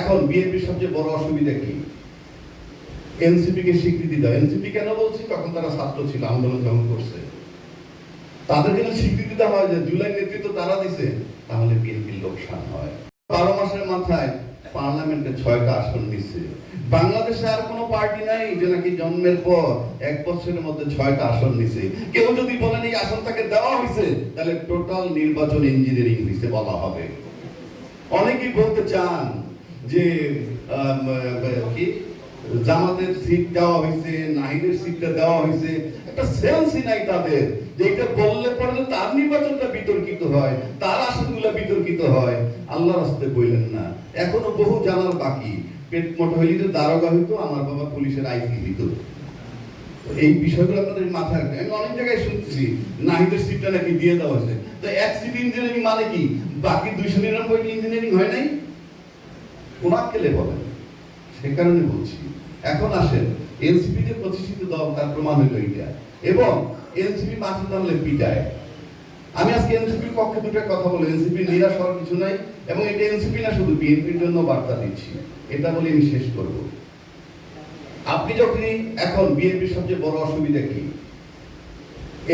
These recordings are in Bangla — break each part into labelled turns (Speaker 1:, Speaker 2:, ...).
Speaker 1: এখন বিএনপির সবচেয়ে বড় অসুবিধা কি? এনসিপি কে স্বীকৃতি দেয়। এনসিপি কেন বলছি? তখন তারা ছাত্র ছিল, আন্দোলন যখন করছে, তাদেরকে স্বীকৃতি দেওয়া হয় যে জুলাই নেতৃত্ব তারা দিছে, তাহলে বিএনপির লোকসান হয়। 12 মাসের মাথায় পার্লামেন্টে 6টা আসন নিচ্ছে। বাংলাদেশে আর কোনো পার্টি নাই যে নাকি জন্মের পর 1 বছরের মধ্যে 6টা আসন নিছে। কেউ যদি বলেন এই আসন তাকে দেওয়া হয়েছে, তাহলে টোটাল নির্বাচন ইঞ্জিনিয়ারিং হয়েছে বলা হবে। অনেকেই বলতে চান যে কি জামাতের সিট দেওয়া হয়েছে, নাহিদের সিটটা দেওয়া হয়েছে। একটা সেন্সই নাই তাদের যে এটা বললে পরে তার নির্বাচনটা বিতর্কিত হয়, তার আসনগুলো বিতর্কিত হয়। আল্লাহর রাস্তে বললেন না, এখনো বহু জানার বাকি। পেট মোটা হইলে যে দারোগা হইতো, আমার বাবা পুলিশের আইসি হইতো। এই বিষয়গুলো আপনাদের মাথায় রাখবেন। আমি অনেক জায়গায় শুনছি নাহিদের সিটটা নাকি দিয়ে দেওয়া হয়েছে। তো এক সিট ইঞ্জিনিয়ারিং মানে কি? বাকি 299 ইঞ্জিনিয়ারিং হয় নাই? কোন আক্কেলে বলেন? সে কারণে বলছি। এখন আসেন, এনসিপি যে প্রতিষ্ঠিত দল তার প্রমাণ হইল এইটা। এবং এনসিপি মাঠে নামলে পিটায়। আমি আজকে এনসিপির পক্ষে দুটো কথা বলি, এনসিপি নিরাশ হওয়ার কিছু নাই। এবং এটা এনসিপি না, শুধু বিএনপির জন্য বার্তা দিচ্ছি। এটা বলে আমি শেষ করব। আপনি যখনই এখন বিএনপির সবচেয়ে বড় অসুবিধা কি?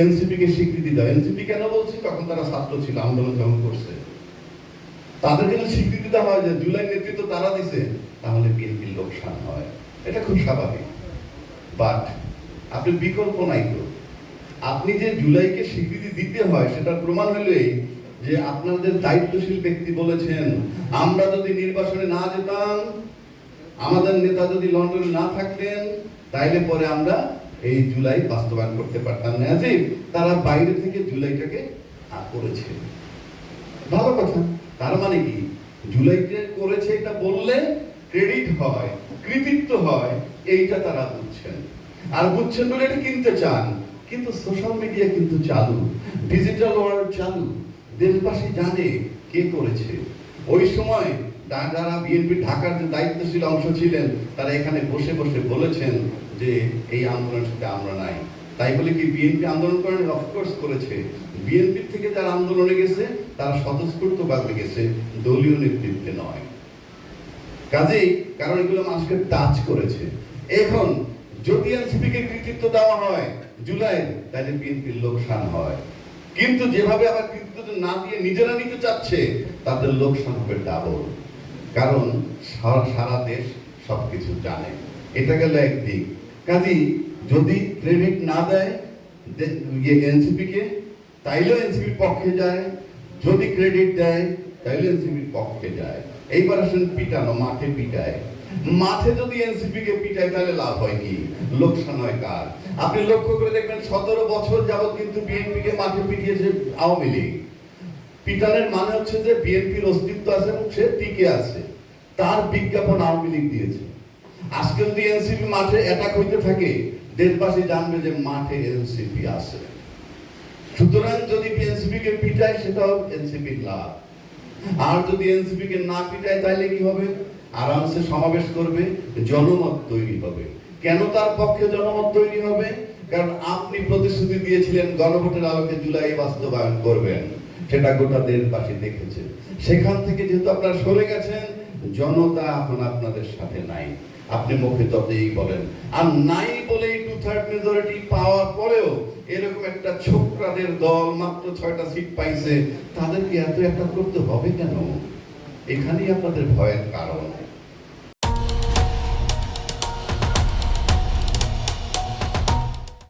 Speaker 1: এনসিপি কে স্বীকৃতি দেয়। এনসিপি কেন বলছি? তখন তারা ছাত্র ছিল, আন্দোলন যখন করছে, তাদেরকে স্বীকৃতি দেওয়া হয় যে জুলাই নেতৃত্ব তারা দিছে, তাহলে বিএনপির লোকসান হয়। এটা খুব স্বাভাবিক। বাট আপনি বিকল্প নাই তো। আপনি যে জুলাইকে স্বীকৃতি দিতে হয় সেটার প্রমাণ হলো এই যে আপনাদের দায়িত্বশীল ব্যক্তি বলেছেন, আমরা যদি নির্বাচনে না যেতাম, আমাদের নেতা যদি লন্ডনে না থাকতেন, তাইলে পরে আমরা এই জুলাই বাস্তবায়ন করতে পারতাম না। যে তারা বাইরে থেকে জুলাইটাকে করেছে। ভালো কথা। তার মানে কি? জুলাইতে করেছে এটা বললে ক্রেডিট হয়, কৃতিত্ব হয়, এইটা তারা বুঝছেন। আর বুঝছেন বলে এটা কিনতে চান। কিন্তু সোশ্যাল মিডিয়া কিন্তু চালু, ডিজিটাল ওয়ার্ল্ড চালু, দেশবাসী জানে কে করেছে। ওই সময় যারা বিএনপি ঢাকার যে দায়িত্বশীল অংশ ছিলেন, তারা এখানে বসে বসে বলেছেন যে এই আন্দোলনের সাথে আমরা নাই। তাই বলে কি বিএনপি আন্দোলন করেন? অফকোর্স করেছে। বিএনপি থেকে যারা আন্দোলনে গেছে তারা স্বতঃস্ফূর্তভাবে গেছে, দলীয় নেতৃত্বে নয়। কাজেই কারণ এগুলো মানুষকে টাচ করেছে। এখন যদি এনসিপি কে কৃতিত্ব দেওয়া হয় জুলাই, তাহলে বিএনপির লোকসান হয়। কিন্তু যেভাবে আবার কৃতিত্ব না দিয়ে নিজেরা নিতে চাচ্ছে, তাদের লোকসান হবে ডাবল। কারণ সারা দেশ সবকিছু জানে। এটা গেল একদিক। কাজেই যদি ক্রেডিট না দেয় এনসিপি কে, তাইলেও এনসিপির পক্ষে যায়। যদি ক্রেডিট দেয় তাইলে এনসিপির পক্ষে যায়। এইবার আসেন পিটানো, মাঠে পিটায়। মাঠে যদি এনসিপি কে পিটায় তাহলে লাভ হয় কি? লোকসান হয় কার? আপনি লক্ষ্য করে দেখবেন 17 বছর যাবত কিন্তু বিএনপি কে মাঠে পিটিয়েছে আওয়ামী লীগ। পিটানের মানে হচ্ছে যে বিএনপির অস্তিত্ব আছে এবং সে টিকে আছে। তার বিজ্ঞাপন আওয়ামী লীগ দিয়েছে। আজকে যদি এনসিপি মাঠে অ্যাটাক হইতে থাকে, দেশবাসী জানবে যে মাঠে এনসিপি আছে। সুতরাং যদি এনসিপি কে পিটায়, সেটাও এনসিপির লাভ। আর যদি এনসিপি কে না পিটায়, তাহলে কি হবে? আরামসে সমাবেশ করবে, জনমত তৈরি হবে। কেন তার পক্ষে জনমত তৈরি হবে? কারণ আপনি প্রতিশ্রুতি দিয়েছিলেন গণভোটের আলোকে জুলাই বাস্তবায়ন করবেন। সেটা গোটা দেশবাসী দেখেছে। সেখান থেকে যেহেতু আপনারা সরে গেছেন, জনতা এখন আপনাদের সাথে নাই। আপনি মুখে তবেই বলেন। আর নাই বলেই 2/3 মেজরিটি পাওয়ার পরেও এরকম একটা ছোকরাদের দল মাত্র 6টা সিট পাইছে, তাদেরকে এত একটা করতে হবে কেন? এখানেই আপনাদের ভয়ের কারণ।